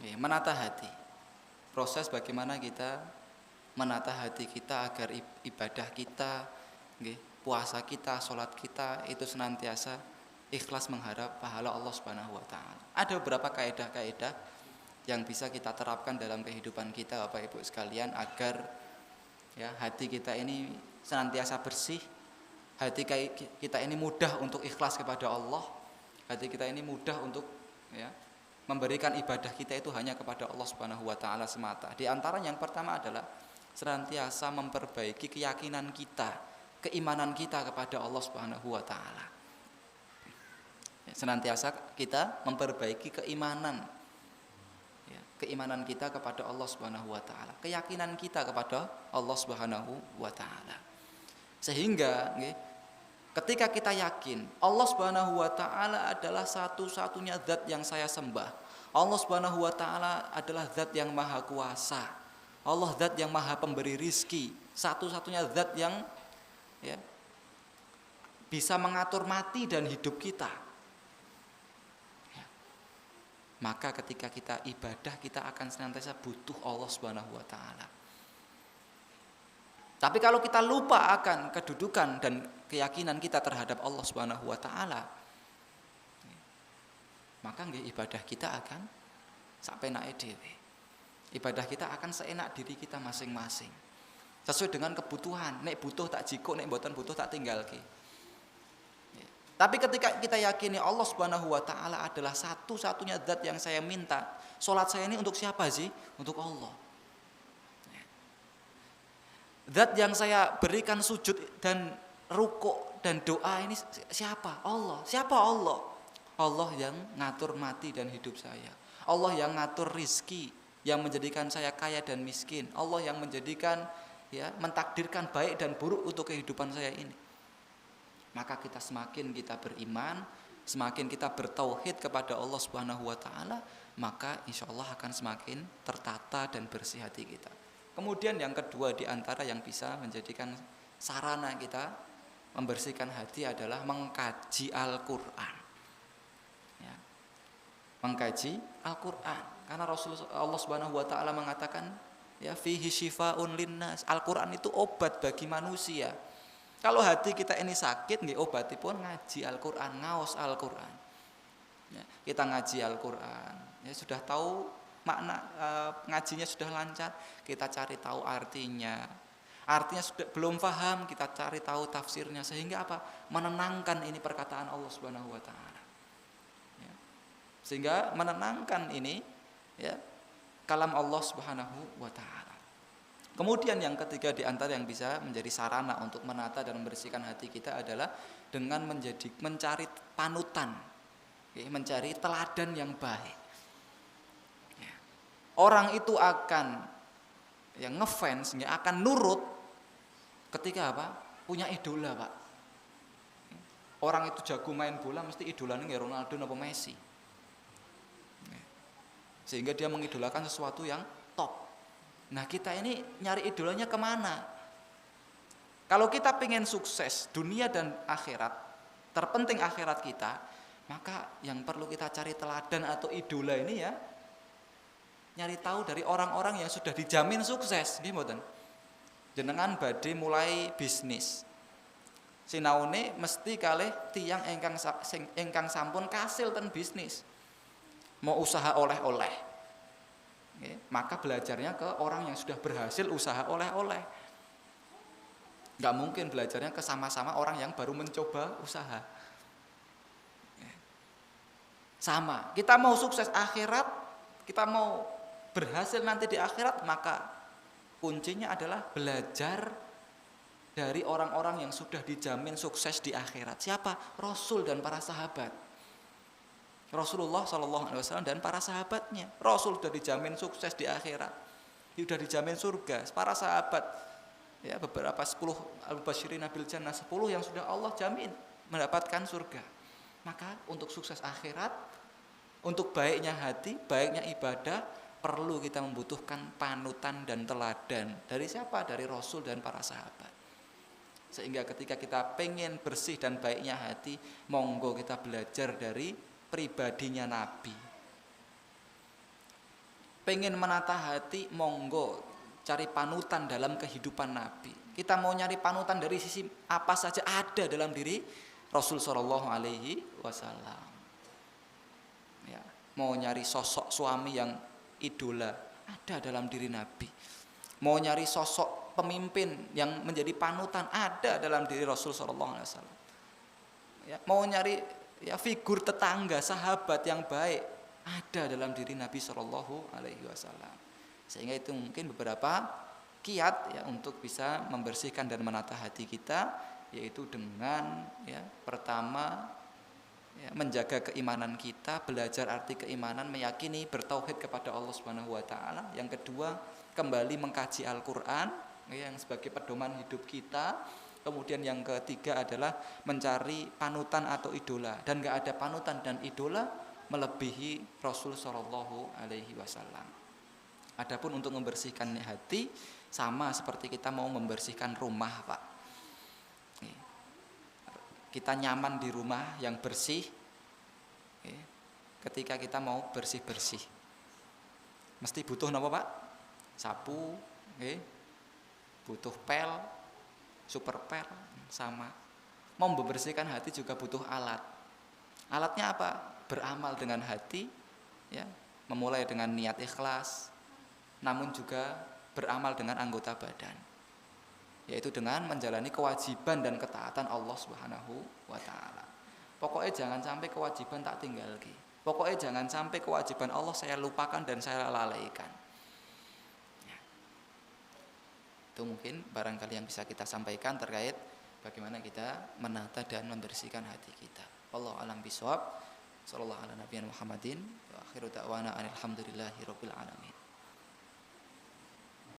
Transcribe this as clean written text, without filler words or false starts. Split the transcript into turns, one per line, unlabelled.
Menata hati. Proses bagaimana kita menata hati kita agar ibadah kita, puasa kita, sholat kita itu senantiasa ikhlas mengharap pahala Allah Subhanahu wa taala. Ada beberapa kaidah-kaidah yang bisa kita terapkan dalam kehidupan kita Bapak Ibu sekalian agar hati kita ini senantiasa bersih, hati kita ini mudah untuk ikhlas kepada Allah, hati kita ini mudah untuk memberikan ibadah kita itu hanya kepada Allah Subhanahu wa taala semata. Di antara yang pertama adalah senantiasa memperbaiki keyakinan kita, keimanan kita kepada Allah Subhanahu wa taala. Senantiasa kita memperbaiki keimanan kita kepada Allah Subhanahu wa taala, keyakinan kita kepada Allah Subhanahu wa taala. Sehingga ketika kita yakin Allah Subhanahu wa taala adalah satu-satunya zat yang saya sembah, Allah Subhanahu wa taala adalah zat yang maha kuasa, Allah zat yang maha pemberi rizki, satu-satunya zat yang bisa mengatur mati dan hidup kita. Maka ketika kita ibadah, kita akan senantiasa butuh Allah Subhanahu wa taala. Tapi kalau kita lupa akan kedudukan dan keyakinan kita terhadap Allah Subhanahu wa taala, maka ibadah kita akan sampai naik dewe. Ibadah kita akan seenak diri kita masing-masing. Sesuai dengan kebutuhan, nek butuh tak jiko, nek mboten butuh tak tinggalke. Tapi ketika kita yakini Allah Subhanahu wa taala adalah satu-satunya zat yang saya minta, salat saya ini untuk siapa sih? Untuk Allah. Zat yang saya berikan sujud dan rukuk dan doa ini siapa? Allah. Siapa Allah? Allah yang ngatur mati dan hidup saya. Allah yang ngatur rizki, yang menjadikan saya kaya dan miskin. Allah yang menjadikan mentakdirkan baik dan buruk untuk kehidupan saya ini. Maka kita semakin kita beriman, semakin kita bertauhid kepada Allah Subhanahu wa taala, maka insya Allah akan semakin tertata dan bersih hati kita. Kemudian yang kedua di antara yang bisa menjadikan sarana kita membersihkan hati adalah mengkaji Al-Qur'an. Mengkaji Al-Qur'an. Karena Allah Subhanahu wa taala mengatakan fihi syifaun linnas. Al-Qur'an itu obat bagi manusia. Kalau hati kita ini sakit, obatipun ngaji Al-Qur'an, ngaos Al-Qur'an. Kita ngaji Al-Qur'an, sudah tahu makna, ngajinya sudah lancar, kita cari tahu artinya. Artinya sudah belum paham, kita cari tahu tafsirnya, sehingga apa? Menenangkan ini perkataan Allah Subhanahu wa taala. Sehingga menenangkan ini kalam Allah Subhanahu wa taala. Kemudian yang ketiga di antara yang bisa menjadi sarana untuk menata dan membersihkan hati kita adalah dengan mencari panutan, mencari teladan yang baik. Orang itu akan ngefans, akan nurut ketika apa? Punya idola, Pak. Orang itu jago main bola mesti idolanya Ronaldo atau Messi. Sehingga dia mengidolakan sesuatu yang top. Nah kita ini nyari idolanya kemana? Kalau kita pengen sukses dunia dan akhirat, terpenting akhirat kita, maka yang perlu kita cari teladan atau idola ini nyari tahu dari orang-orang yang sudah dijamin sukses. Jenengan badhe mulai bisnis, sinaune mesti kalih tiyang ingkang sampun kasil ten bisnis, mau usaha oleh-oleh. Maka belajarnya ke orang yang sudah berhasil usaha oleh-oleh. Gak mungkin belajarnya ke sama-sama orang yang baru mencoba usaha. Sama, kita mau sukses akhirat, kita mau berhasil nanti di akhirat, maka kuncinya adalah belajar dari orang-orang yang sudah dijamin sukses di akhirat. Siapa? Rasul dan para sahabat. Rasulullah SAW dan para sahabatnya. Rasul sudah dijamin sukses di akhirat, sudah dijamin surga. Para sahabat beberapa 10 al-basyirin bil jannah, 10 yang sudah Allah jamin mendapatkan surga. Maka untuk sukses akhirat, untuk baiknya hati, baiknya ibadah, perlu kita membutuhkan panutan dan teladan. Dari siapa? Dari Rasul dan para sahabat. Sehingga ketika kita pengen bersih dan baiknya hati, monggo kita belajar dari pribadinya Nabi. pengen menata hati, monggo cari panutan dalam kehidupan Nabi. Kita mau nyari panutan dari sisi apa saja ada dalam diri Rasul Shallallahu Alaihi Wasallam. Ya, mau nyari sosok suami yang idola, ada dalam diri Nabi. Mau nyari sosok pemimpin yang menjadi panutan, ada dalam diri Rasul Shallallahu Alaihi Wasallam. Ya, mau nyari ya figur tetangga, sahabat yang baik, ada dalam diri Nabi Shallallahu Alaihi Wasallam. Sehingga itu mungkin beberapa kiat ya untuk bisa membersihkan dan menata hati kita, yaitu dengan ya pertama ya, menjaga keimanan kita, belajar arti keimanan, meyakini bertauhid kepada Allah Subhanahu wa taala. Yang kedua, kembali mengkaji Al-Qur'an ya, yang sebagai pedoman hidup kita. Kemudian yang ketiga adalah mencari panutan atau idola, dan enggak ada panutan dan idola melebihi Rasul Shallallahu Alaihi Wasallam. Adapun untuk membersihkan hati sama seperti kita mau membersihkan rumah, Pak. Kita nyaman di rumah yang bersih ketika kita mau bersih-bersih. Mesti butuh apa, Pak? Sapu, butuh pel, super pel, sama. Mau membersihkan hati juga butuh alat. Alatnya apa? Beramal dengan hati, ya, memulai dengan niat ikhlas, namun juga beramal dengan anggota badan, yaitu dengan menjalani kewajiban dan ketaatan Allah Subhanahu wa taala. Pokoknya jangan sampai kewajiban tak tinggal lagi. Pokoknya jangan sampai kewajiban Allah saya lupakan dan saya lalaikan. Ya. Itu mungkin barangkali yang bisa kita sampaikan terkait bagaimana kita menata dan membersihkan hati kita. Wallahu a'lam bishawab. Sallallahu ala nabiyina Muhammadin wa akhiru da'wana alhamdulillahi rabbil alamin.